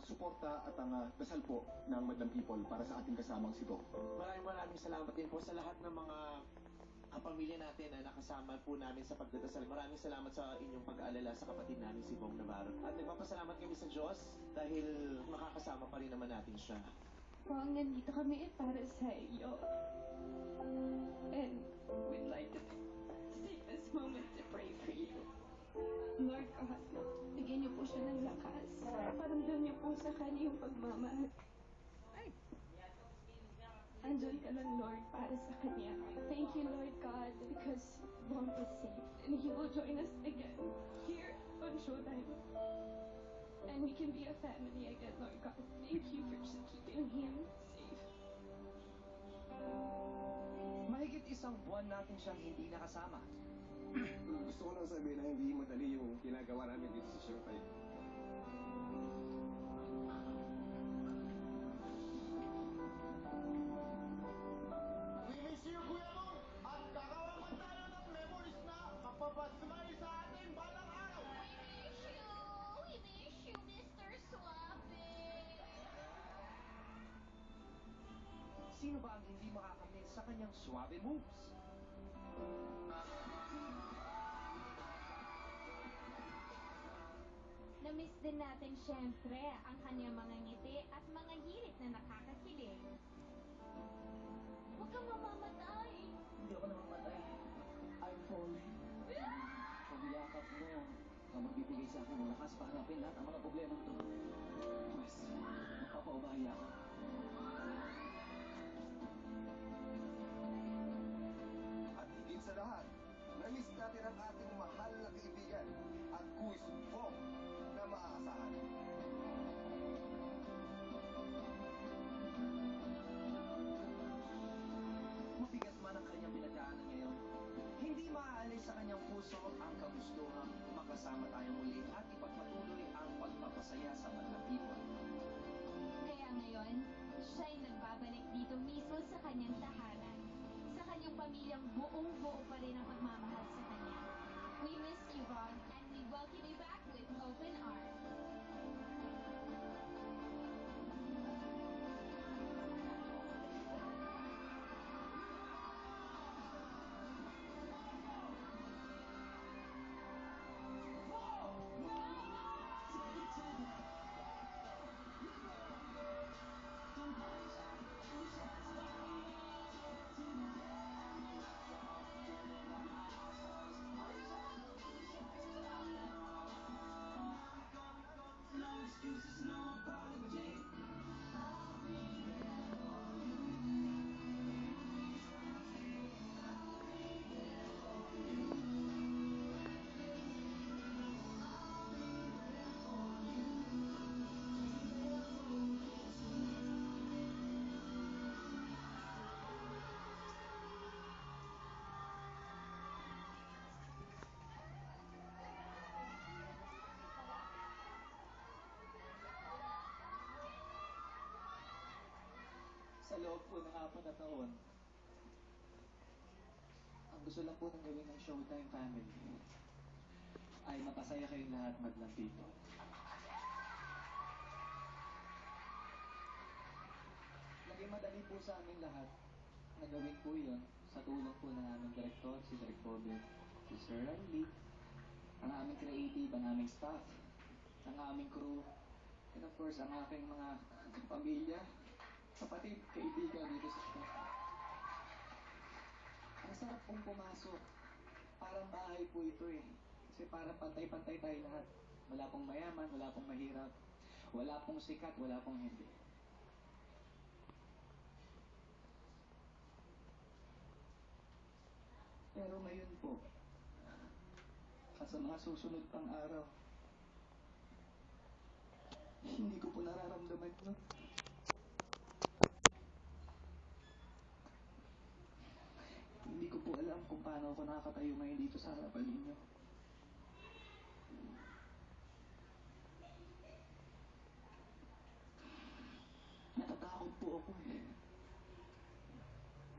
suporta at ang dasal po ng Madlang People para sa ating kasamang si Bong. Maraming salamat din po sa lahat ng mga pamilya natin na nakasama po namin sa pagdadasal. Maraming salamat sa inyong pag-aalala sa kapatid namin si Bong Navarro. At nagpapasalamat kami sa Diyos dahil makakasama pa rin naman natin siya. Bong, nandito kami para sa iyo. And we'd like to take this moment to pray for you. Lord God, bigyan niyo po siya ng lakas. Paramdam niyo po sa kanya yung pagmamahal. Andyan ka lang, Lord, para sa kanya. Thank you, Lord God, because Bong is safe. And he will join us again here on Showtime. And we can be a family again, Lord God. Thank you for just keeping him safe. Mahigit isang buwan natin siyang hindi nakasama. Gusto ko lang sabihin na hindi madali yung ginagawa namin dito sa Showtime. We miss you, Kuya Bong! At kakawakan tayo ng memories na kapapasmay sa ating balang araw! We miss you, Mr. Suave. Sino ba ang hindi makakamiss sa kanyang suave moves? Namiss din natin syempre ang kanyang mga ngiti at mga hirit na nakakakilig. Huwag kang mamamatay. Hindi ako namamatay. I'm falling. Pag-yakap mo ang magbibigay sa akin ng lakas para harapin lahat ang mga problema ito. Pues, magpapaubaya ako. At higit sa lahat, na-miss natin ang ating mahal na kaibigan at kuis Bong na maaasahan. Mabigat man ang kanyang pinagdaanan ngayon, hindi maaalis sa kanyang puso ang kagustuhang makasama tayo muli at ipagpatuloy ang pagpapasaya sa Madlang People. Kaya ngayon, siya'y nagbabalik dito mismo sa kanyang tahanan. Sa kanyang pamilyang buong-buo pa rin ang pagmamahal sa kanya. We miss you, Bong, and we welcome you back with open arms. Sa loob po ng 4 na taon, ang gusto lang po ng gawin ng Showtime family ay mapasaya kayong lahat, Madlang People. Naging madali po sa amin lahat na gawin po yun sa tulong po ng aming director, si Direk Bobby, si Sir Riley, ang aming creative, ang aming staff, ang aming crew, and of course, ang aking mga pamilya, kapatid, kaibigan dito sa show. Ang sarap pong pumasok. Parang bahay po ito eh. Kasi parang pantay-pantay tayo lahat. Wala pong mayaman, wala pong mahirap. Wala pong sikat, wala pong hindi. Pero ngayon po, sa mga susunod pang araw, hindi ko po nararamdaman yun. Hindi ko po alam kung paano ako nakakatayo ngayon dito sa harapan ninyo. Natatakot po ako eh.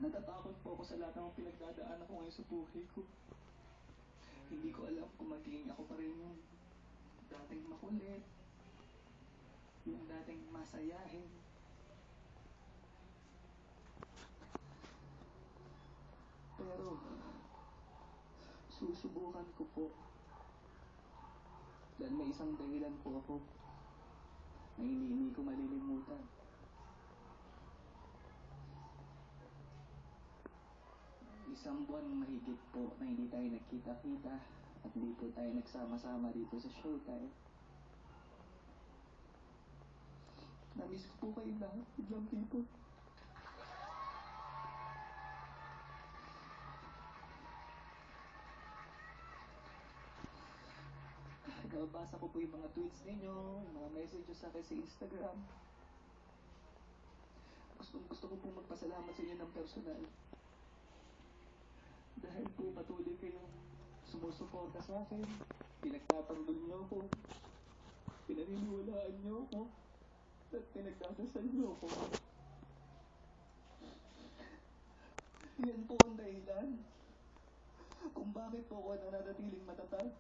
Natatakot po ako sa lahat ng pinagdadaanan ko ngayon sa buhay ko. Hindi ko alam kung magiging ako pa rin yung dating makulit, yung nating masayahin. Pero, susubukan ko po. Dahil may isang dahilan po ako na hindi ko malilimutan. Isang buwan mahigit po na hindi tayo nagkita-kita at hindi po tayo nagsama-sama dito sa Showtime. Namiss ko po kayo lahat, biglang people. Nababasa ko po yung mga tweets ninyo, yung mga messages sa akin sa Instagram. Gusto ko po magpasalamat sa inyo ng personal. Dahil po patuloy kayong sumusuporta sa akin, pinagtatanggol niyo ako, pinaniniwalaan niyo ako, at pinagdadasal niyo ako. Yan po ang dahilan kung bakit po ako nananatiling matatag.